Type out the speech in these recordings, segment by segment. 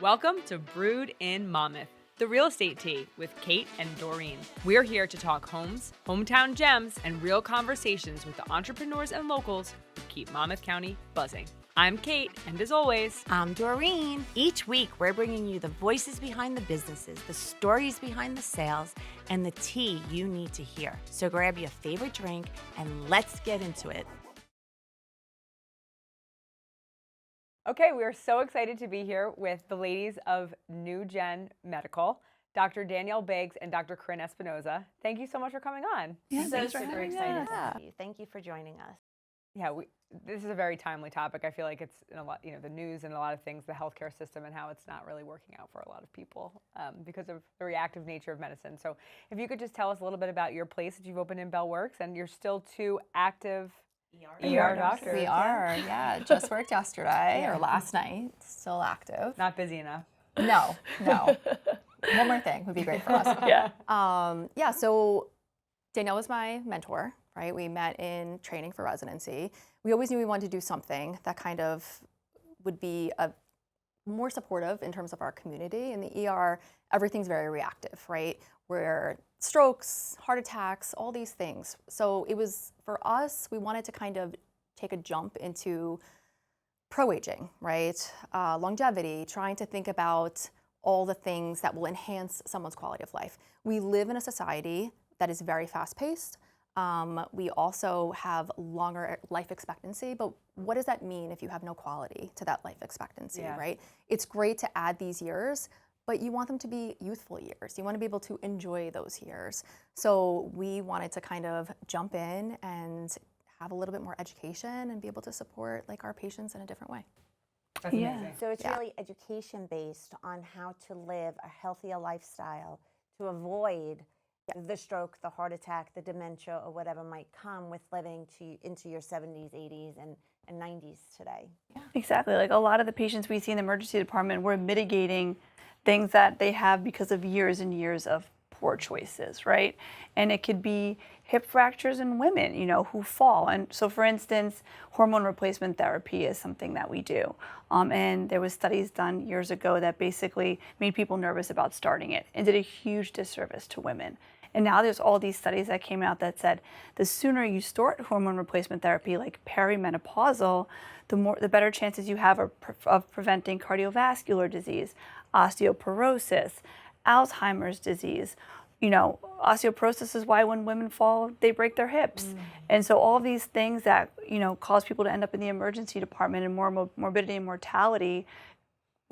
Welcome to Brewed in Monmouth, the real estate tea with Kate and Doreen. We're here to talk homes, hometown gems, and real conversations with the entrepreneurs and locals who keep Monmouth County buzzing. I'm Kate, and as always, I'm Doreen. Each week, we're bringing you the voices behind the businesses, the stories behind the sales, and the tea you need to hear. So grab your favorite drink and let's get into it. okay, we are so excited to be here with the ladies of NuGen Medical, Dr. Danielle Biggs and Dr. Corinne Espinosa. Thank you so much for coming on. Yeah, so super excited to have you. Thank you for joining us. Yeah, this is a very timely topic. I feel like it's in a lot, the news and a lot of things, the healthcare system and how it's not really working out for a lot of people because of the reactive nature of medicine. So if you could just tell us a little bit about your place that you've opened in Bell Works, and you're still two active ER doctors. We are, yeah. Just worked yesterday or last night, still active. Not busy enough. No. One more thing would be great for us. Yeah. So Danielle was my mentor, right? We met in training for residency. We always knew we wanted to do something that kind of would be more supportive in terms of our community. In the ER, everything's very reactive, right? Where strokes, heart attacks, all these things. So it was, for us, we wanted to kind of take a jump into pro-aging, right? Longevity, trying to think about all the things that will enhance someone's quality of life. We live in a society that is very fast-paced. We also have longer life expectancy, but what does that mean if you have no quality to that life expectancy, right? It's great to add these years, but you want them to be youthful years. You want to be able to enjoy those years. So we wanted to kind of jump in and have a little bit more education and be able to support our patients in a different way. That's amazing. So it's really education based on how to live a healthier lifestyle to avoid the stroke, the heart attack, the dementia, or whatever might come with living into your 70s, 80s, and 90s today. Yeah. Exactly. Like a lot of the patients we see in the emergency department, we're mitigating things that they have because of years and years of poor choices, right? And it could be hip fractures in women, who fall. And so, for instance, hormone replacement therapy is something that we do. And there was studies done years ago that basically made people nervous about starting it and did a huge disservice to women. And now there's all these studies that came out that said the sooner you start hormone replacement therapy, like perimenopausal, the better chances you have of preventing cardiovascular disease, osteoporosis, Alzheimer's disease. Osteoporosis is why when women fall, they break their hips. And so all these things that, cause people to end up in the emergency department and more morbidity and mortality,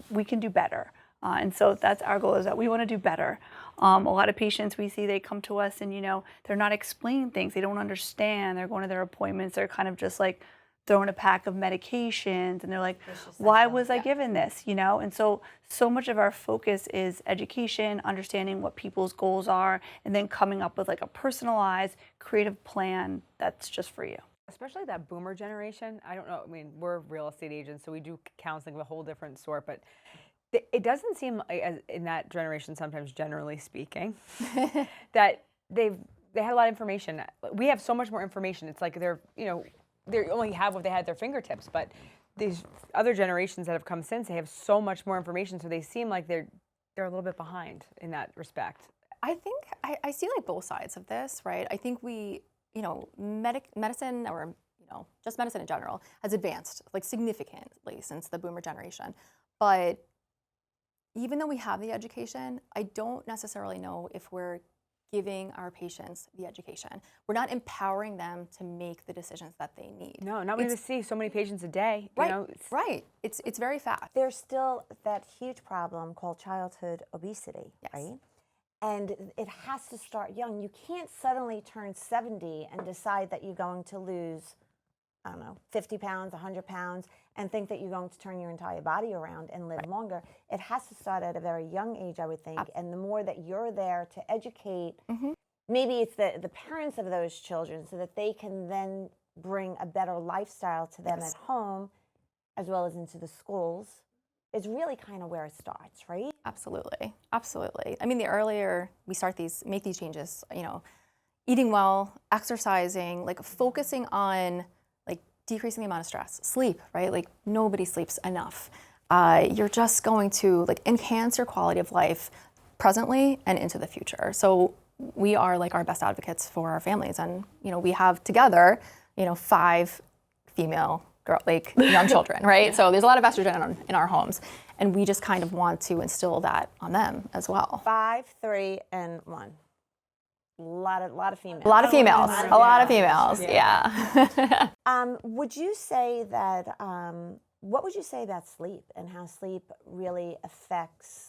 we can do better. And so that's our goal, is that we want to do better. A lot of patients we see, they come to us and, they're not explaining things. They don't understand. They're going to their appointments. They're kind of just like throwing a pack of medications. And they're like, why was I given this? And so much of our focus is education, understanding what people's goals are, and then coming up with a personalized, creative plan that's just for you. Especially that boomer generation. I don't know. I mean, we're real estate agents, so we do counseling of a whole different sort, but it doesn't seem as in that generation, sometimes generally speaking, that they had a lot of information. We have so much more information. It's like they only have what they had at their fingertips. But these other generations that have come since, they have so much more information. So they seem like they're a little bit behind in that respect. I think I see both sides of this, right? I think we, medicine or just medicine in general has advanced significantly since the boomer generation. But even though we have the education, I don't necessarily know if we're giving our patients the education. We're not empowering them to make the decisions that they need. No, not when we see so many patients a day. Right. It's very fast. There's still that huge problem called childhood obesity, right? And it has to start young. You can't suddenly turn 70 and decide that you're going to lose, 50 pounds, 100 pounds, and think that you're going to turn your entire body around and live longer. It has to start at a very young age, I would think. And the more that you're there to educate, maybe it's the parents of those children, so that they can then bring a better lifestyle to them at home, as well as into the schools, is really kind of where it starts, right? Absolutely. I mean, the earlier we make these changes, eating well, exercising, focusing on decreasing the amount of stress, sleep, right? Nobody sleeps enough. you're just going to like enhance your quality of life presently and into the future. So we are like our best advocates for our families, and we have together 5 female young children, right? So there's a lot of estrogen in our homes, and we just kind of want to instill that on them as well. 5, 3, and 1. A lot of females. A lot of females. Yeah. Would you say that? What would you say about sleep and how sleep really affects?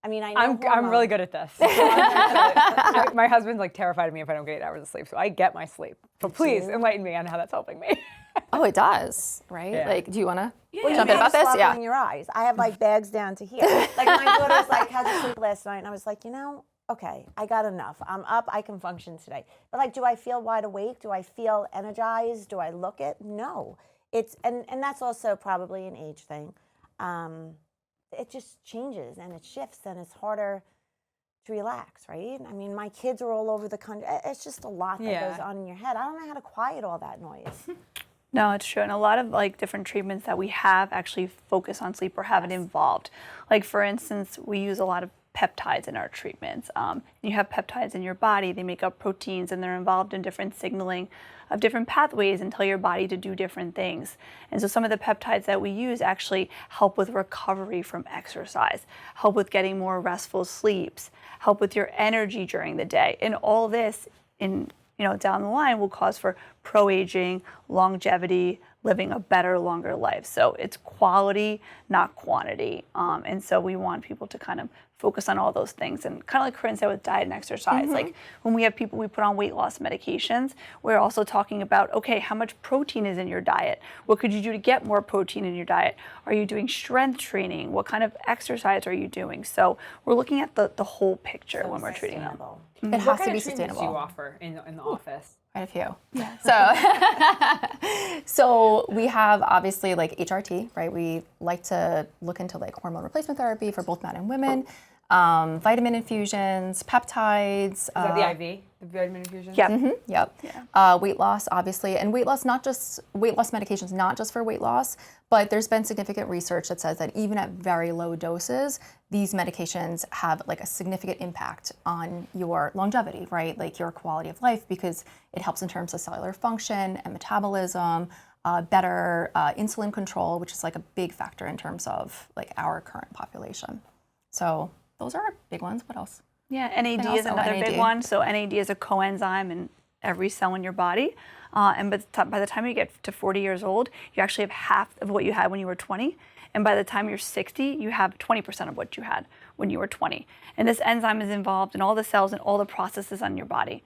I mean, I know I'm really good at this. My husband's like terrified of me if I don't get 8 hours of sleep, so I get my sleep. So please enlighten me on how that's helping me. Oh, it does, right? Yeah. Like, do you want to Well, jump in about this? Yeah. In your eyes. I have like bags down to here. Like my daughter's like, how'd you sleep last night? And I was like, okay, I got enough. I'm up. I can function today. But like, do I feel wide awake? Do I feel energized? Do I look it? No. It's and that's also probably an age thing. It just changes and it shifts and it's harder to relax, right? I mean, my kids are all over the country. It's just a lot that goes on in your head. I don't know how to quiet all that noise. No, it's true. And a lot of like different treatments that we have actually focus on sleep or have it involved. Like for instance, we use a lot of peptides in our treatments. You have peptides in your body, they make up proteins and they're involved in different signaling of different pathways and tell your body to do different things. And so some of the peptides that we use actually help with recovery from exercise, help with getting more restful sleeps, help with your energy during the day. And all this down the line will cause for pro-aging, longevity, living a better, longer life. So it's quality, not quantity. And so we want people to kind of focus on all those things. And kind of like Corinne said with diet and exercise, like when we have people we put on weight loss medications, we're also talking about, okay, how much protein is in your diet? What could you do to get more protein in your diet? Are you doing strength training? What kind of exercise are you doing? So we're looking at the whole picture when we're treating them. It has to be sustainable. What kind of treatments do you offer in the office? Quite a few. Yeah. So we have obviously like HRT, right? We like to look into like hormone replacement therapy for both men and women, vitamin infusions, peptides. Is that the IV, the vitamin infusion? Yeah. Yep. Yeah. Weight loss, obviously, and weight loss medications, not just for weight loss, but there's been significant research that says that even at very low doses, these medications have like a significant impact on your longevity, right? Like your quality of life, because it helps in terms of cellular function and metabolism, better insulin control, which is like a big factor in terms of like our current population. So those are big ones. What else? Yeah, NAD is another big one. So NAD is a coenzyme in every cell in your body. And by the time you get to 40 years old, you actually have half of what you had when you were 20. And by the time you're 60, you have 20% of what you had when you were 20. And this enzyme is involved in all the cells and all the processes on your body.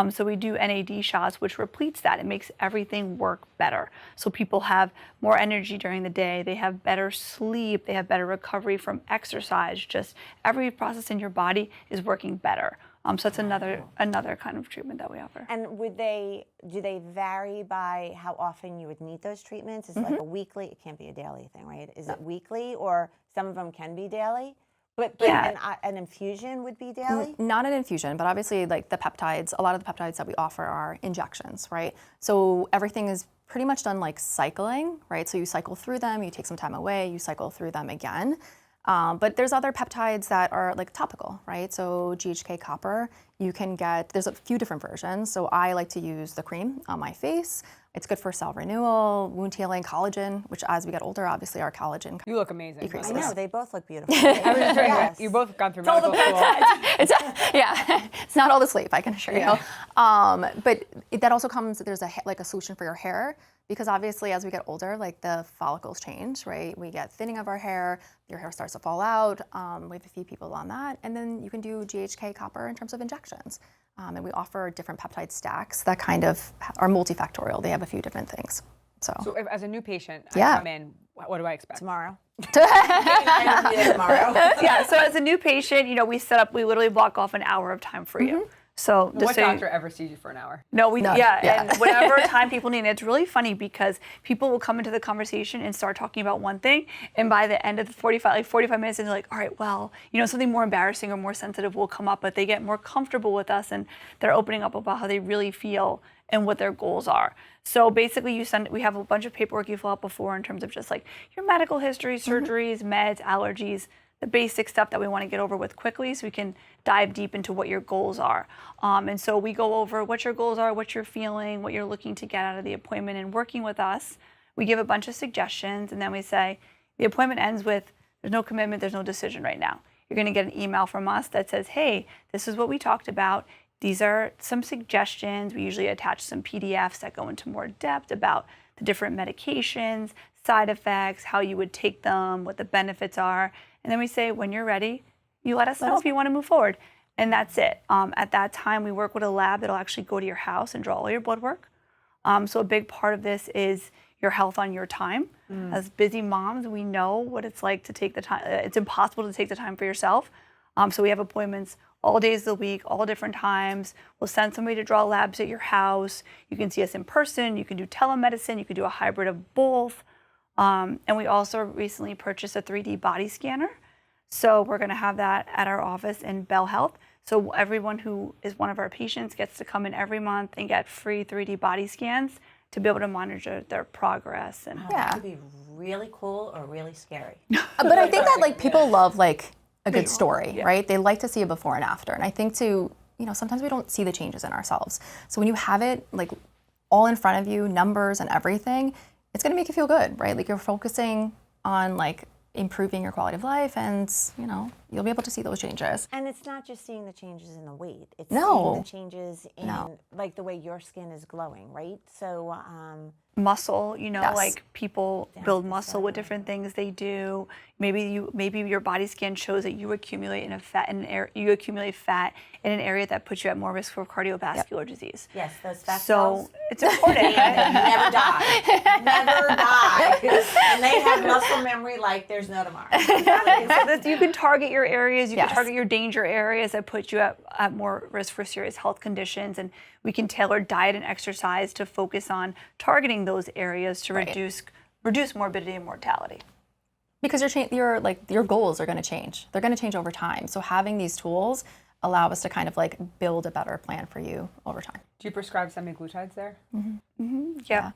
So we do NAD shots, which repletes that. It makes everything work better. So people have more energy during the day. They have better sleep. They have better recovery from exercise. Just every process in your body is working better. So that's another kind of treatment that we offer. And do they vary by how often you would need those treatments? Is it like a weekly? It can't be a daily thing, right? Is it weekly, or some of them can be daily? But Yeah. an infusion would be daily? Not an infusion, but obviously like the peptides, a lot of the peptides that we offer are injections, right? So everything is pretty much done like cycling, right? So you cycle through them, you take some time away, you cycle through them again. But there's other peptides that are like topical, right? So GHK copper, you can get, there's a few different versions. So I like to use the cream on my face. It's good for cell renewal, wound healing, collagen, which as we get older, obviously our collagen You look amazing. decreases. I know, they both look beautiful. I was just saying, Yes. you both gone through medical school. It's not all the sleep, I can assure you. But that also comes, there's like a solution for your hair, because obviously as we get older, like the follicles change, right? We get thinning of our hair, your hair starts to fall out. We have a few people on that. And then you can do GHK copper in terms of injections. And we offer different peptide stacks that kind of are multifactorial. They have a few different things. So if, as a new patient, I Yeah. come in, what do I expect? Tomorrow. Yeah, so as a new patient, we literally block off an hour of time for you. So What doctor ever sees you for an hour? No, Yeah. and whatever time people need. It's really funny because people will come into the conversation and start talking about one thing, and by the end of the 45 minutes, and they're like, all right, well, something more embarrassing or more sensitive will come up, but they get more comfortable with us, and they're opening up about how they really feel and what their goals are. So basically, we have a bunch of paperwork you fill out before in terms of just like your medical history, surgeries, meds, allergies, the basic stuff that we want to get over with quickly so we can dive deep into what your goals are. And so we go over what your goals are, what you're feeling, what you're looking to get out of the appointment, and working with us. We give a bunch of suggestions, and then we say the appointment ends with there's no commitment, there's no decision right now. You're going to get an email from us that says, hey, this is what we talked about. These are some suggestions. We usually attach some PDFs that go into more depth about the different medications, side effects, how you would take them, what the benefits are. And then we say, when you're ready, you let us know if you want to move forward. And that's it. At that time, we work with a lab that'll actually go to your house and draw all your blood work. So a big part of this is your health on your time. As busy moms, we know what it's like to take the time. It's impossible to take the time for yourself. So we have appointments all days of the week, all different times. We'll send somebody to draw labs at your house. You can see us in person. You can do telemedicine. You can do a hybrid of both. And we also recently purchased a 3D body scanner. So we're going to have that at our office in Bell Health. So everyone who is one of our patients gets to come in every month and get free 3D body scans to be able to monitor their progress. And That could be really cool or really scary. But I think that like people love like a good story, right? They like to see a before and after. And I think sometimes we don't see the changes in ourselves. So when you have it like all in front of you, numbers and everything, it's going to make you feel good, right? Like you're focusing on like improving your quality of life, and you'll be able to see those changes. And it's not just seeing the changes in the weight. It's No. seeing the changes in like the way your skin is glowing, right? So muscle, Yes. like people build muscle with different things they do. Maybe your body scan shows that you accumulate fat in an area that puts you at more risk for cardiovascular disease. yes, those fat So cells, it's important. they never die. Never die. And they have muscle memory like there's no tomorrow. So you can target your areas, you Yes. can target your danger areas that put you at more risk for serious health conditions, and we can tailor diet and exercise to focus on targeting those areas to reduce morbidity and mortality. Because your goals are going to change. They're going to change over time. So having these tools allow us to kind of like build a better plan for you over time. Do you prescribe semaglutides there? Yeah.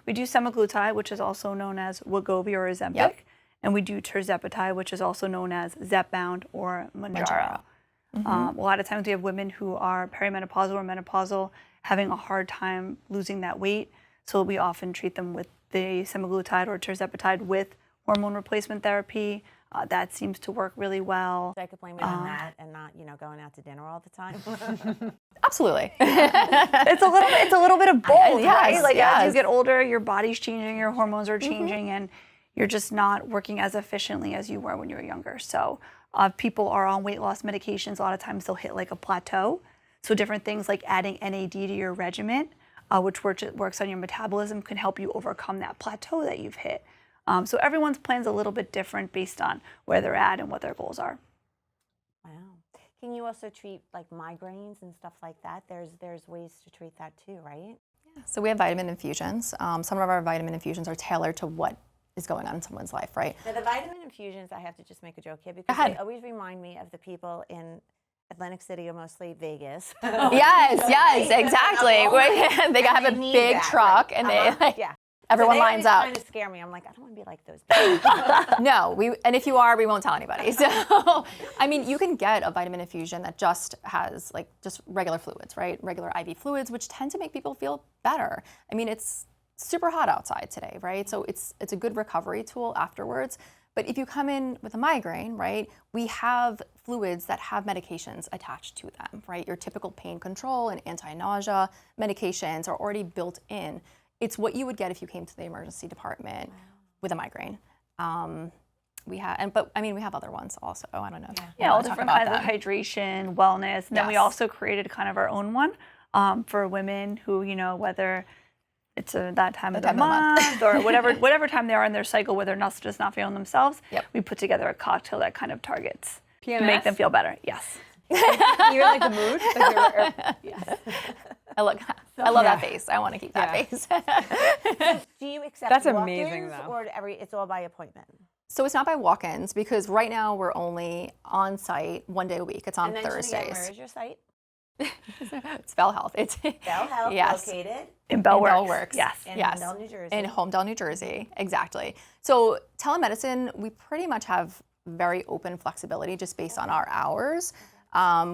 We do semaglutide, which is also known as Wegovy or Ozempic, and we do tirzepatide, which is also known as Zepbound or Mounjaro. A lot of times we have women who are perimenopausal or menopausal having a hard time losing that weight, so we often treat them with the semaglutide or tirzepatide with hormone replacement therapy. That seems to work really well. I could blame it on that and not, going out to dinner all the time. Absolutely. It's a little bit of both, right? yes, Like as you yes. get older, your body's changing, your hormones are changing, and you're just not working as efficiently as you were when you were younger. So people are on weight loss medications. A lot of times they'll hit like a plateau. So different things like adding NAD to your regimen, which works on your metabolism, can help you overcome that plateau that you've hit. So everyone's plan's a little bit different based on where they're at and what their goals are. Wow. Can you also treat like migraines and stuff like that? There's ways to treat that too, right? So we have vitamin infusions. Some of our vitamin infusions are tailored to what is going on in someone's life, right? Now the vitamin infusions, I have to just make a joke here because ahead. they always remind me of the people in Atlantic City or mostly Vegas. Yes, exactly. They have a need big that, truck right? and they Yeah. everyone so they lines up. kind of scare me. I'm like, I don't want to be like those people. No, and if you are, we won't tell anybody. So, I mean, you can get a vitamin infusion that just has just regular fluids, right? Regular IV fluids, which tend to make people feel better. I mean, it's super hot outside today, right? So it's a good recovery tool afterwards. But if you come in with a migraine, right, we have fluids that have medications attached to them, right? Your typical pain control and anti-nausea medications are already built in. It's what you would get if you came to the emergency department with a migraine. We have other ones also. I don't know. Yeah, all different kinds of hydration, wellness, and then we also created kind of our own one for women who, whether it's that time of the month or whatever time they are in their cycle where they're just not feeling themselves. We put together a cocktail that kind of targets to make them feel better. Yes. Even like the mood? Yes. I love that face. I want to keep that face. Do you accept That's walk-ins, amazing, though. or it's all by appointment? So it's not by walk-ins because right now we're only on site 1 day a week. It's on And then again, Thursdays. where is your site? It's Bell Health. It's Bell Health, yes. located In Bellworks. Bellworks. Yes. in Yes. Homedale, New Jersey. In Homedale, New Jersey. Exactly. So telemedicine, we pretty much have very open flexibility just based on our hours.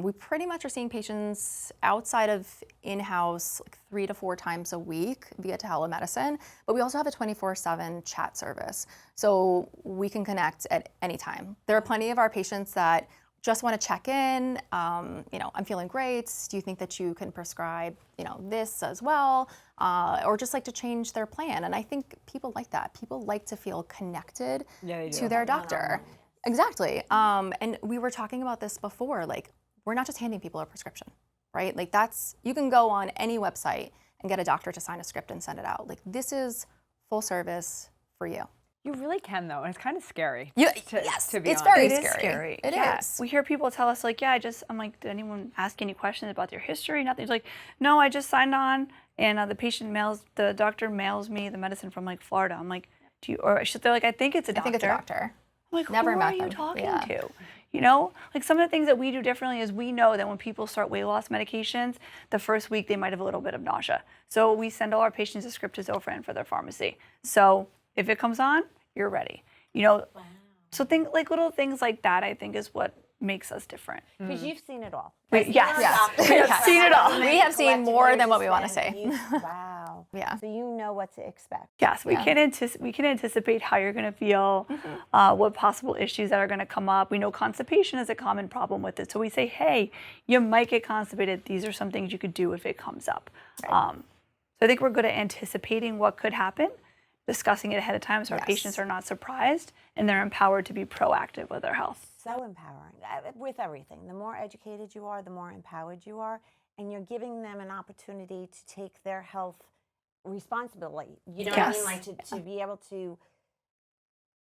We pretty much are seeing patients outside of in-house like 3 to 4 times a week via telemedicine, but we also have a 24/7 chat service. So we can connect at any time. There are plenty of our patients that just want to check in, I'm feeling great. Do you think that you can prescribe, this as well? Or just like to change their plan. And I think people like that. People like to feel connected to their doctor. Exactly. And we were talking about this before, like we're not just handing people a prescription, right? Like you can go on any website and get a doctor to sign a script and send it out. Like this is full service for you. You really can, though, and it's kind of scary. Yes, to be it's honest. very It is scary. scary. It Yeah. is. We hear people tell us like, I'm like, did anyone ask any questions about their history? Nothing. It's like, no, I just signed on, and the doctor mails me the medicine from like Florida. I'm like, they're like, I think it's a doctor. I think it's a doctor. I'm like, Never who met are you them. talking Yeah. to? Like some of the things that we do differently is we know that when people start weight loss medications, the first week they might have a little bit of nausea. So we send all our patients a script to Zofran for their pharmacy. So if it comes on, you're ready. So little things like that, I think, is what makes us different. Because you've seen it all. Yes. We have seen it all. We have seen more than what we want to say. Wow. Yeah. So you know what to expect. Yes, we can anticipate how you're going to feel, what possible issues that are going to come up. We know constipation is a common problem with it. So we say, hey, you might get constipated. These are some things you could do if it comes up. Right. So I think we're good at anticipating what could happen, discussing it ahead of time so our patients are not surprised and they're empowered to be proactive with their health. So empowering with everything. The more educated you are, the more empowered you are, and you're giving them an opportunity to take their health responsibility. You know what I mean? Like to be able to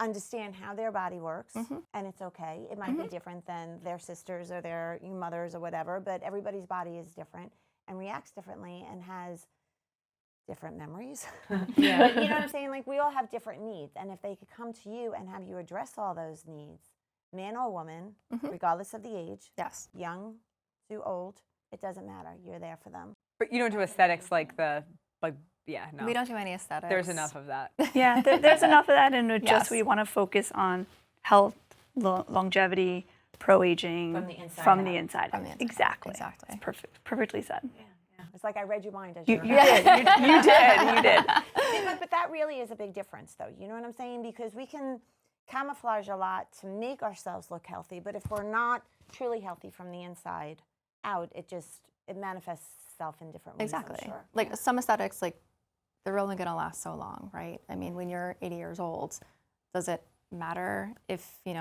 understand how their body works, and it's okay. It might be different than their sisters or their mothers or whatever, but everybody's body is different and reacts differently and has different memories. Yeah. You know what I'm saying? Like we all have different needs, and if they could come to you and have you address all those needs, man or woman, regardless of the age, Yes. young to old, it doesn't matter. You're there for them. But you don't do aesthetics no. We don't do any aesthetics. There's enough of that. Yeah, there's enough of that, and we want to focus on health, longevity, pro-aging from the inside. Exactly. It's perfectly said. Yeah. It's like I read your mind as you were did. You did. But that really is a big difference, though. You know what I'm saying? Because we can camouflage a lot to make ourselves look healthy, but if we're not truly healthy from the inside out, it manifests itself in different ways. Exactly. I'm sure. Like some aesthetics, like they're only going to last so long, right? I mean, when you're 80 years old, does it matter if you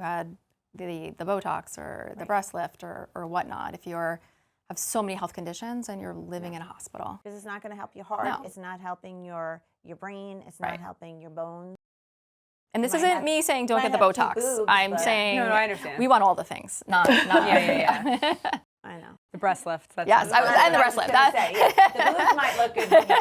had the Botox or the breast lift or whatnot? If you're have so many health conditions and you're living in a hospital, because it's not going to help your heart. No. It's not helping your brain. It's not helping your bones. And this isn't me saying don't get the Botox. Boobs, I'm saying No, I understand. we want all the things, not Yeah. I know. The breast lift. That's Yes, and the breast lift. The boobs might look good when you're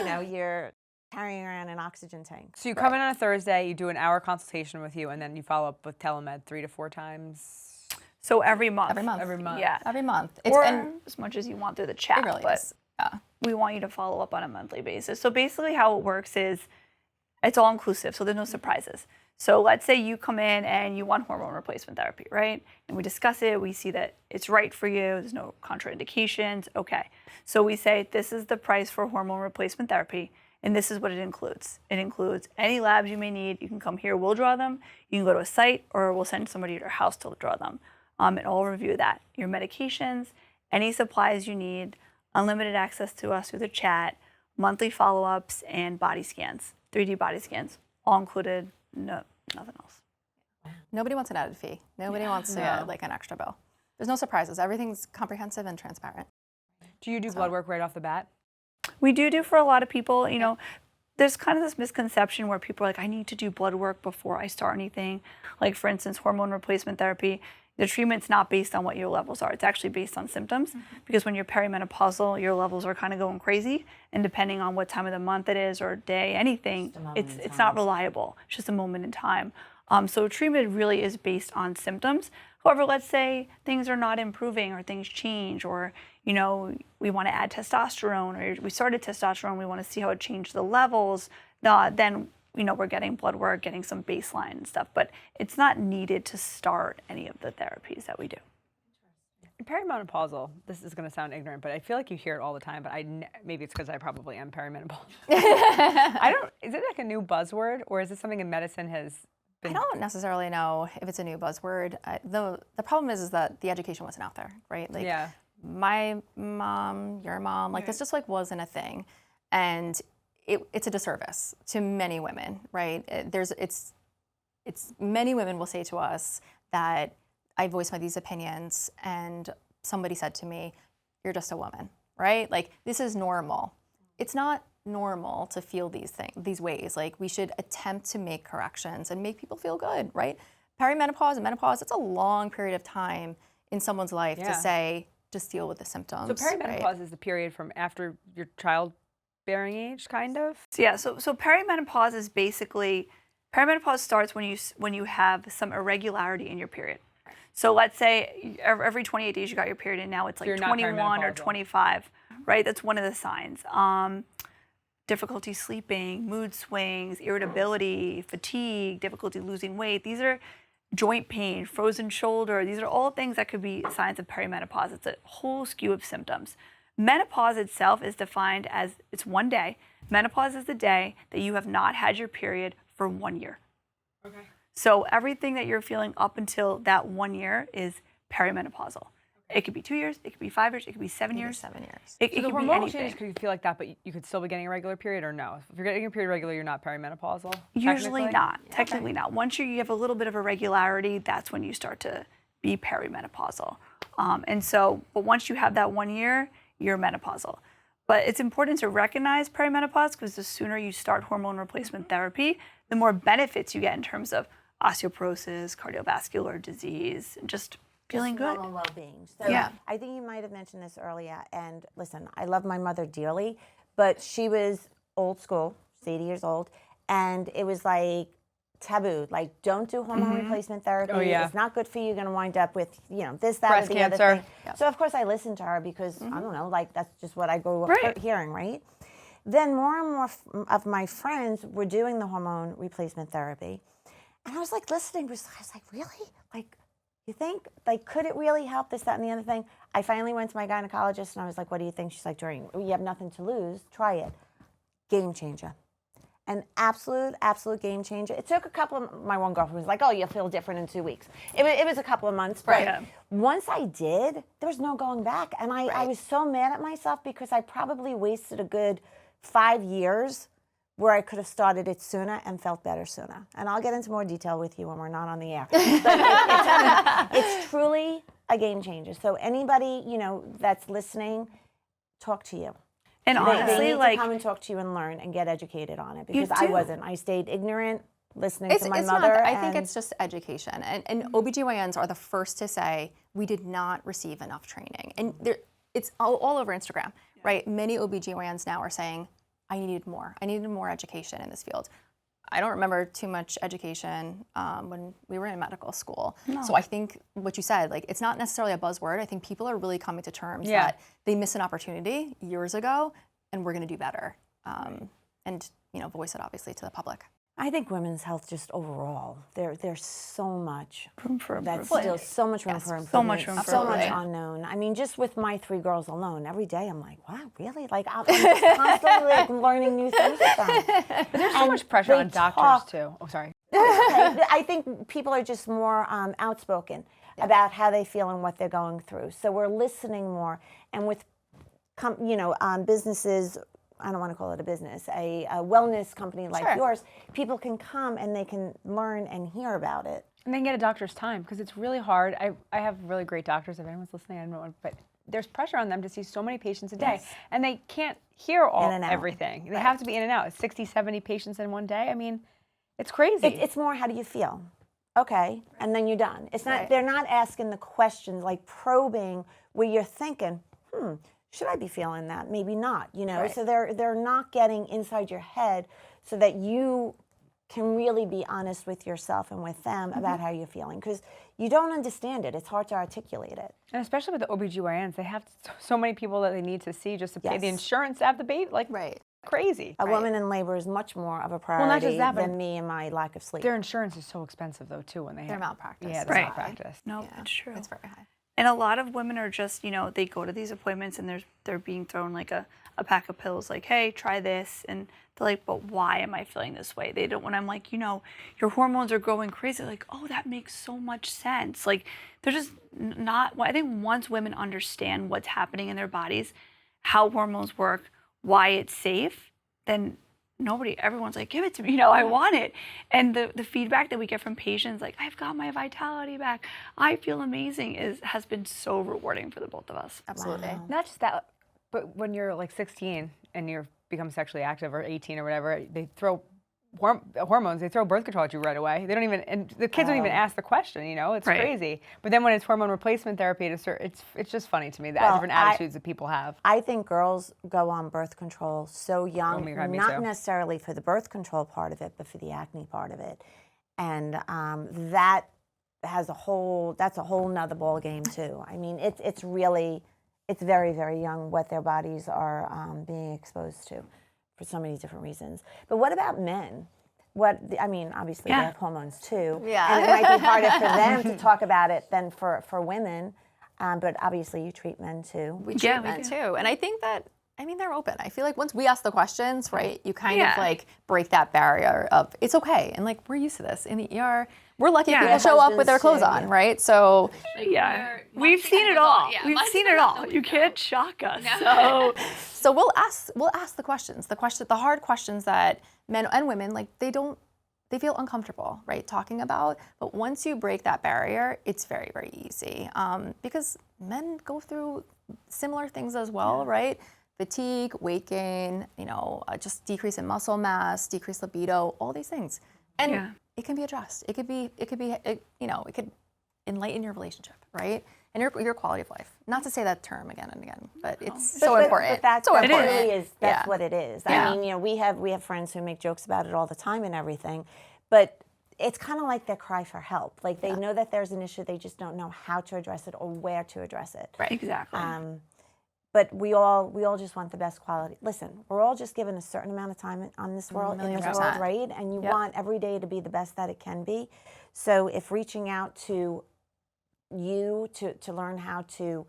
80, but you're carrying around an oxygen tank. So you come in on a Thursday, you do an hour consultation with you, and then you follow up with telemed 3 to 4 times. So every month. Every month. Yeah. Every month. Or as much as you want through the chat. It really but is. Yeah. we want you to follow up on a monthly basis. So basically how it works is it's all inclusive, so there's no surprises. So let's say you come in and you want hormone replacement therapy, right? And we discuss it, we see that it's right for you, there's no contraindications, okay. So we say this is the price for hormone replacement therapy, and this is what it includes. It includes any labs you may need. You can come here, we'll draw them. You can go to a site, or we'll send somebody to your house to draw them. And I'll review that. Your medications, any supplies you need, unlimited access to us through the chat, monthly follow-ups, and body scans, 3D body scans, all included, no, nothing else. Nobody wants an added fee. Nobody wants to get like an extra bill. There's no surprises. Everything's comprehensive and transparent. Do you do blood work right off the bat? We do for a lot of people, there's kind of this misconception where people are like, I need to do blood work before I start anything. Like, for instance, hormone replacement therapy, the treatment's not based on what your levels are. It's actually based on symptoms, because when you're perimenopausal, your levels are kind of going crazy. And depending on what time of the month it is or day, anything, it's not reliable. It's just a moment in time. So treatment really is based on symptoms. However, let's say things are not improving or things change, or, you know, we want to add testosterone, or we started testosterone, we want to see how it changed the levels, then, you know, we're getting blood work, getting some baseline and stuff, but it's not needed to start any of the therapies that we do. Perimenopausal, this is going to sound ignorant, but I feel like you hear it all the time, but maybe it's because I probably am perimenopausal. Is it like a new buzzword, or is this something in medicine has been? I don't necessarily know if it's a new buzzword. The problem is that the education wasn't out there, right? Like, yeah. My mom, your mom, like this just like wasn't a thing. And it's a disservice to many women, right? It's many women will say to us that I voice these opinions and somebody said to me, you're just a woman, right? Like, this is normal. It's not normal to feel these ways. Like, we should attempt to make corrections and make people feel good, right? Perimenopause and menopause, it's a long period of time in someone's life to say, just deal with the symptoms. So perimenopause is the period from after your childbearing age, kind of? Yeah, so perimenopause is basically, perimenopause starts when you have some irregularity in your period. So let's say every 28 days you got your period, and now it's like 21 or 25, right? That's one of the signs. Difficulty sleeping, mood swings, irritability, fatigue, difficulty losing weight. These are joint pain, frozen shoulder. These are all things that could be signs of perimenopause. It's a whole skew of symptoms. Menopause itself is defined as, it's one day. Menopause is the day that you have not had your period for 1 year. Okay. So everything that you're feeling up until that 1 year is perimenopausal. It could be 2 years, it could be 5 years, it could be 7 years. 7 years. It So the could be hormonal anything. changes could feel like that, but you could still be getting a regular period, or no? If you're getting your period regular, you're not perimenopausal? Usually not. Technically not. Once you have a little bit of irregularity, that's when you start to be perimenopausal. But once you have that 1 year, you're menopausal. But it's important to recognize perimenopause, because the sooner you start hormone replacement therapy, the more benefits you get in terms of osteoporosis, cardiovascular disease, and just feeling good. Normal well-being. So Yeah. I think you might have mentioned this earlier. And listen, I love my mother dearly, but she was old school. She's 80 years old, and it was like taboo. Like, don't do hormone replacement therapy. Oh, yeah. It's not good for you. You're going to wind up with, you know, this, that, Breast or the cancer. other thing. So of course I listened to her because I don't know, like that's just what I grew up hearing, right? Then more and more of my friends were doing the hormone replacement therapy, and I was like listening. I was like, really? Like, you think, like, could it really help this, that, and the other thing? I finally went to my gynecologist, and I was like, what do you think? She's like, Doreen, you have nothing to lose. Try it. Game changer. An absolute game changer. It took a couple of, my one girlfriend was like, oh, you'll feel different in 2 weeks. It was a couple of months, but once I did, there was no going back. And I was so mad at myself because I probably wasted a good 5 years where I could have started it sooner and felt better sooner. And I'll get into more detail with you when we're not on the air. But it's truly a game changer. So anybody, you know, that's listening, talk to you. And honestly, they need like, to come and talk to you and learn and get educated on it, because I wasn't. I stayed ignorant, listening to my mother. I think it's just education. And OBGYNs are the first to say, we did not receive enough training. And it's all over Instagram, right? Many OBGYNs now are saying, I needed more. I needed more education in this field. I don't remember too much education when we were in medical school. No. So I think what you said, like, it's not necessarily a buzzword. I think people are really coming to terms that they missed an opportunity years ago, and we're going to do better. And, you know, voice it obviously to the public. I think women's health just overall, there's so much room for that's improvement. still so much room for improvement. So much room for so much improvement. unknown. I mean, just with my 3 girls alone, every day I'm like, wow, really? Like, I'm just constantly like learning new things with them. But there's so much pressure on doctors too. Oh, sorry. I think people are just more outspoken about how they feel and what they're going through. So we're listening more, and with, businesses. I don't want to call it a business, a wellness company like yours, people can come and they can learn and hear about it. And then get a doctor's time, because it's really hard. I have really great doctors. If anyone's listening, I don't know, but there's pressure on them to see so many patients a day, and they can't hear everything. They have to be in and out. 60, 70 patients in one day. I mean, it's crazy. It's more, how do you feel? Okay, and then you're done. It's not. They're not asking the questions, like probing, where you're thinking, should I be feeling that? Maybe not. You know. So they're not getting inside your head, so that you can really be honest with yourself and with them about how you're feeling, because you don't understand it. It's hard to articulate it. And especially with the OBGYNs, they have so many people that they need to see just to pay the insurance to have the baby. Like, crazy. A woman in labor is much more of a priority not just that, than me and my lack of sleep. Their insurance is so expensive, though, too, when they Their have malpractice. Yeah, their malpractice. No, it's true. It's very high. And a lot of women are just, they go to these appointments and they're being thrown like a pack of pills, like, hey, try this. And they're like, but why am I feeling this way? They don't, when I'm like, your hormones are growing crazy. Like, oh, that makes so much sense. Like, they're just not, I think once women understand what's happening in their bodies, how hormones work, why it's safe, then everyone's like, give it to me, I want it. And the feedback that we get from patients, like, I've got my vitality back, I feel amazing, has been so rewarding for the both of us. Absolutely. Wow. Not just that, but when you're like 16 and you're become sexually active, or 18 or whatever, they throw hormones, they throw birth control at you right away. They don't even, and the kids don't even ask the question, it's crazy. But then when it's hormone replacement therapy, it's just funny to me, the different attitudes that people have. I think girls go on birth control so young, Oh my God, me not too. necessarily for the birth control part of it, but for the acne part of it. And that has that's a whole nother ball game too. I mean, it's very, very young what their bodies are being exposed to, for so many different reasons. But what about men? Obviously they have hormones too. Yeah. And it might be harder for them to talk about it than for women. But obviously you treat men too. We treat men too. And I think that, they're open. I feel like once we ask the questions, right, you kind of like break that barrier of, it's okay. And like, we're used to this. In the ER, we're lucky people show up with their clothes on, right? So we've seen it all. We've seen it all. You can't shock us. So we'll ask the questions, the hard questions that men and women, like, they feel uncomfortable, right, talking about. But once you break that barrier, it's very, very easy. Because men go through similar things as well, right? Fatigue, weight gain, just decrease in muscle mass, decreased libido, all these things. And it can be addressed. It could enlighten your relationship, right? And your quality of life. Not to say that term again and again, but it's so important. But that's so what important. it is. That's what it is. Yeah. I mean, we have friends who make jokes about it all the time and everything, but it's kind of like their cry for help. Like, they know that there's an issue, they just don't know how to address it or where to address it. Right. Exactly. But we all just want the best quality. Listen, we're all just given a certain amount of time on this world, in this world, right? And you want every day to be the best that it can be. So if reaching out to you to learn how to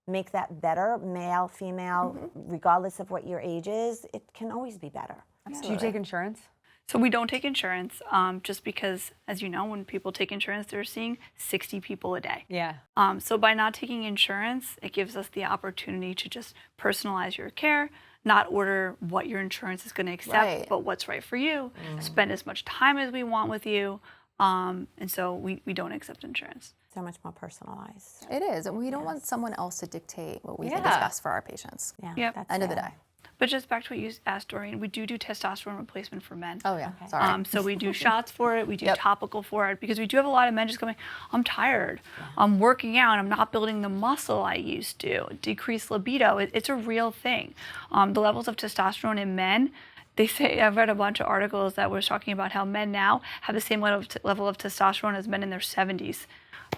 make that better, male, female, regardless of what your age is, it can always be better. Do you take insurance? So we don't take insurance, just because, as you know, when people take insurance, they're seeing 60 people a day. Yeah. So by not taking insurance, it gives us the opportunity to just personalize your care, not order what your insurance is going to accept, but what's right for you, spend as much time as we want with you. And so we don't accept insurance. So much more personalized. It is. And we don't want someone else to dictate what we think is best for our patients. Yeah. That's End of the day. But just back to what you asked, Doreen, we do testosterone replacement for men. Oh, yeah. Sorry. So we do shots for it, we do topical for it, because we do have a lot of men just going, I'm tired, I'm working out, I'm not building the muscle I used to, decreased libido. It's a real thing. The levels of testosterone in men, they say, I've read a bunch of articles that was talking about how men now have the same level of testosterone as men in their 70s.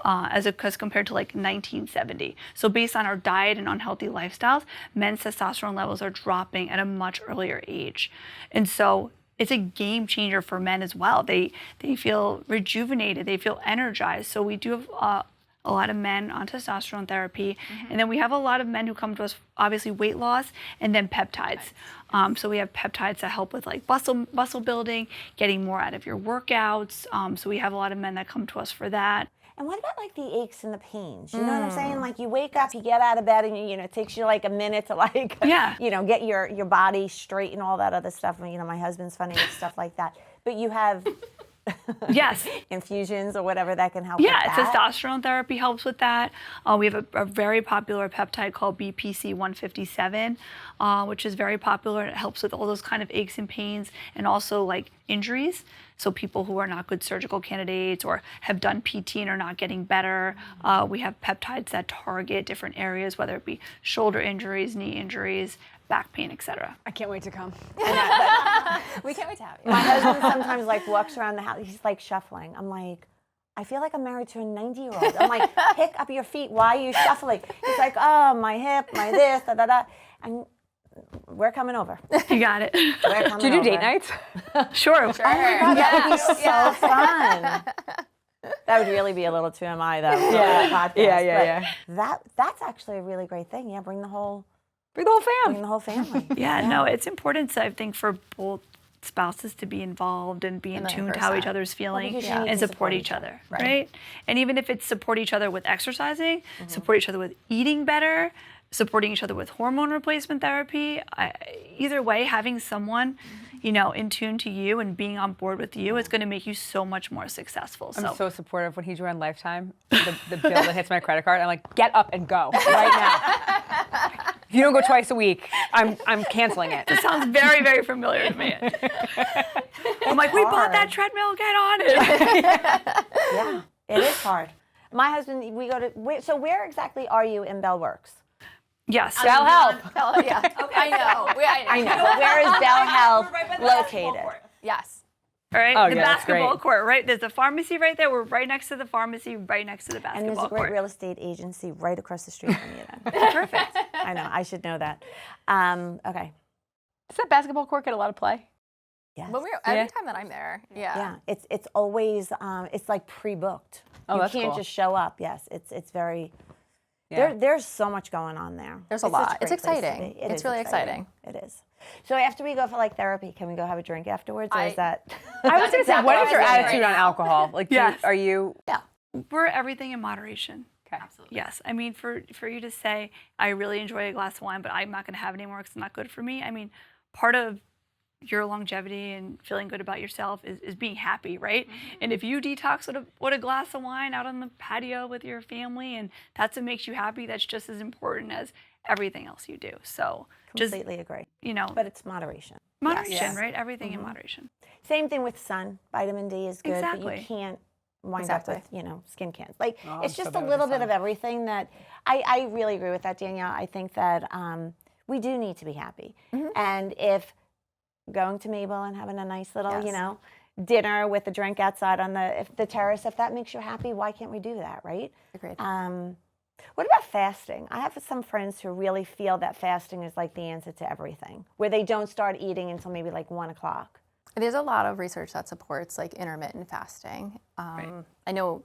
As compared to like 1970. So based on our diet and unhealthy lifestyles, men's testosterone levels are dropping at a much earlier age. And so it's a game changer for men as well. They feel rejuvenated, they feel energized. So we do have a lot of men on testosterone therapy. And then we have a lot of men who come to us, obviously weight loss and then peptides. So we have peptides that help with like muscle building, getting more out of your workouts. So we have a lot of men that come to us for that. And what about like the aches and the pains? You know what I'm saying? Like, you wake up, you get out of bed, and it takes you like a minute to like, get your body straight and all that other stuff. My husband's funny with stuff like that. But you have Yes. infusions or whatever that can help with Yeah, that? testosterone therapy helps with that. We have a very popular peptide called BPC 157, which is very popular. It helps with all those kind of aches and pains and also like injuries. So people who are not good surgical candidates or have done PT and are not getting better, we have peptides that target different areas, whether it be shoulder injuries, knee injuries, back pain, etc. I can't wait to come. We can't wait to have you. My husband sometimes like walks around the house. He's like shuffling. I'm like, I feel like I'm married to a 90-year-old. I'm like, pick up your feet. Why are you shuffling? He's like, oh, my hip, my this, da da da. And we're coming over. You got it. We're coming Do you do over. date nights? Sure. Oh my God, that would be so fun. That would really be a little TMI though. For the podcast, but that's actually a really great thing. Yeah, bring the whole family. Yeah, no, it's important, I think, for both spouses to be involved and be in tune to how each other's feeling because you need and to support each other, right? And even if it's support each other with exercising, support each other with eating better, supporting each other with hormone replacement therapy, either way, having someone, you know, in tune to you and being on board with you is going to make you so much more successful. I'm so supportive. When he's around Lifetime, the bill that hits my credit card, I'm like, get up and go right now. If you don't go twice a week, I'm canceling it. It sounds very, very familiar to me. I'm like, we bought that treadmill, get on it. Yeah, it is hard. My husband, we go to, so where exactly are you in Bell Works? Yes. Bell Health. Yeah. I know. I know, but where is Bell Health located? Yes. All right, Oh, the yeah, that's basketball great. court, right? There's a pharmacy right there. We're right next to the pharmacy, right next to the And basketball there's a great court. real estate agency right across the street from you then. Perfect. I know, I should know that. Okay. Does that basketball court get a lot of play? Yes. But every time that I'm there, Yeah, it's always it's like pre-booked. Oh, you that's can't cool. just show up. Yes, it's very. Yeah. There's so much going on there. There's a such lot. great It's place to exciting. be. It It's is really exciting. It is. So after we go for like therapy, can we go have a drink afterwards, or is that? I was going to say, exactly what what is your I was saying attitude right on now. alcohol? Like, Yes. are you? Yeah. We're everything in moderation. Okay. Yes. I mean, for you to say, I really enjoy a glass of wine, but I'm not going to have it anymore because it's not good for me. I mean, part of your longevity and feeling good about yourself is being happy, right? And if you detox with a glass of wine out on the patio with your family and that's what makes you happy, that's just as important as everything else you do. So Completely agree. just, you know, But it's moderation. moderation, Yes. right? Everything in moderation. Same thing with sun. Vitamin D is good, but Exactly. you can't wind Exactly. up with skin cancers. Like Oh, it's I'm so just a bad with little the bit sun. of everything that I really agree with that, Danielle. I think that we do need to be happy, and if going to Mabel and having a nice little, Yes. dinner with a drink outside on the terrace, if that makes you happy, why can't we do that, right? Agreed. What about fasting? I have some friends who really feel that fasting is like the answer to everything, where they don't start eating until maybe like 1 o'clock. There's a lot of research that supports like intermittent fasting. I know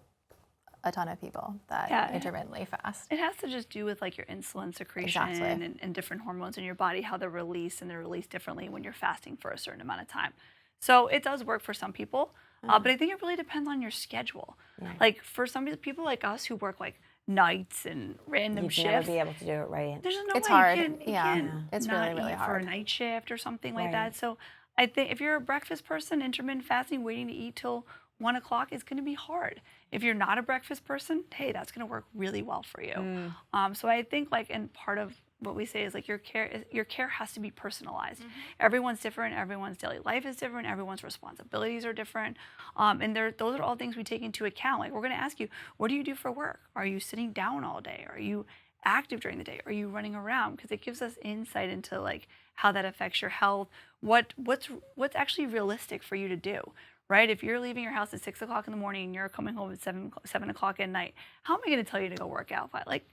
a ton of people that intermittently fast. It has to just do with like your insulin secretion Exactly. and different hormones in your body, how they're released, and they're released differently when you're fasting for a certain amount of time. So it does work for some people, but I think it really depends on your schedule. Like for some people like us who work like nights and random You'd shifts, never be able to do it right. there's no It's way hard. you can, Yeah. you can It's not really, really eat for hard. a night shift or something like Right. that. So I think if you're a breakfast person, intermittent fasting, waiting to eat till 1 o'clock is going to be hard. If you're not a breakfast person, hey, that's going to work really well for you. So I think and part of what we say is like your care has to be personalized. Everyone's different. Everyone's daily life is different. Everyone's responsibilities are different. And those are all things we take into account. Like we're going to ask you, what do you do for work? Are you sitting down all day? Are you active during the day? Are you running around? Because it gives us insight into like how that affects your health. What's actually realistic for you to do, right? If you're leaving your house at 6 o'clock in the morning and you're coming home at 7 o'clock at night, how am I going to tell you to go work out? Like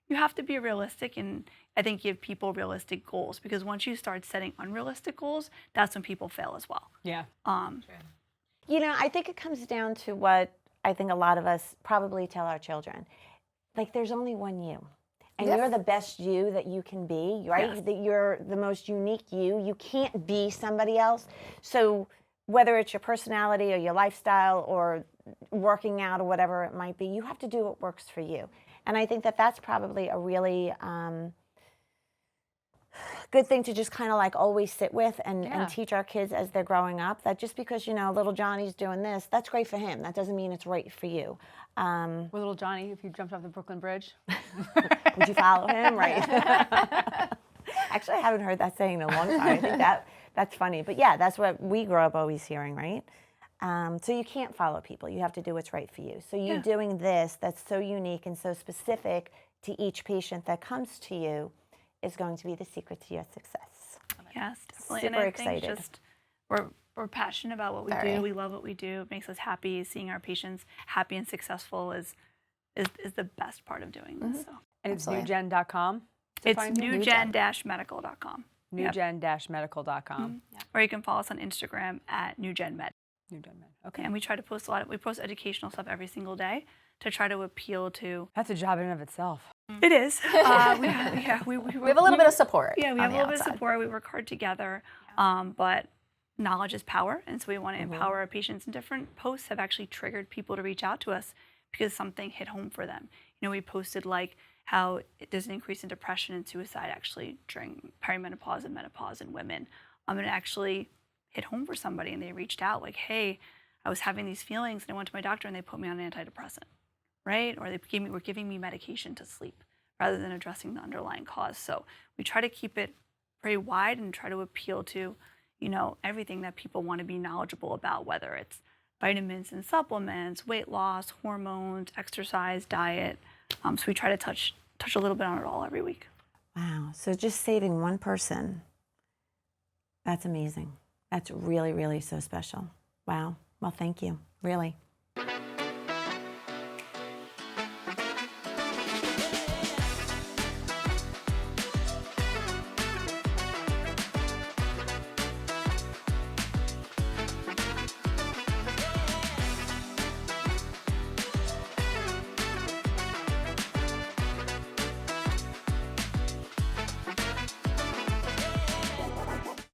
you have to be realistic and I think give people realistic goals, because once you start setting unrealistic goals, that's when people fail as well. Yeah. I think it comes down to what I think a lot of us probably tell our children. Like, there's only one you. And Yes. you're the best you that you can be, right? Yes. That you're the most unique you. You can't be somebody else. So whether it's your personality or your lifestyle or working out or whatever it might be, you have to do what works for you. And I think that that's probably a really good thing to just kind of like always sit with and Yeah. teach our kids as they're growing up, that just because, you know, little Johnny's doing this, that's great for him. That doesn't mean it's right for you. Or little Johnny, if you jumped off the Brooklyn Bridge. Would you follow him? Right. Actually, I haven't heard that saying in a long time. I think that's funny. But yeah, that's what we grew up always hearing, right? So you can't follow people. You have to do what's right for you. So you doing this that's so unique and so specific to each patient that comes to you is going to be the secret to your success. Yes, definitely. Super and I excited. think just we're passionate about what we do. We love what we do. It makes us happy. Seeing our patients happy and successful is the best part of doing this. So. And it's Absolutely. NuGen.com. It's NuGen-Medical.com. NuGen-Medical.com. Or you can follow us on Instagram at NuGen Med. NuGen Med. Okay. And we try to post we post educational stuff every single day to try to appeal to. That's a job in and of itself. It is. We have We have a little bit of support. Yeah, we on have a the little bit of outside. support. We work hard together. But knowledge is power. And so we want to empower our patients. And different posts have actually triggered people to reach out to us because something hit home for them. You know, we posted like how there's an increase in depression and suicide actually during perimenopause and menopause in women. And it actually hit home for somebody and they reached out like, hey, I was having these feelings and I went to my doctor and they put me on an antidepressant, right? Or were giving me medication to sleep rather than addressing the underlying cause. So we try to keep it pretty wide and try to appeal to, you know, everything that people want to be knowledgeable about, whether it's vitamins and supplements, weight loss, hormones, exercise, diet. So we try to touch a little bit on it all every week. Wow. So just saving one person, that's amazing. That's really, really so special. Wow. Well, thank you. Really.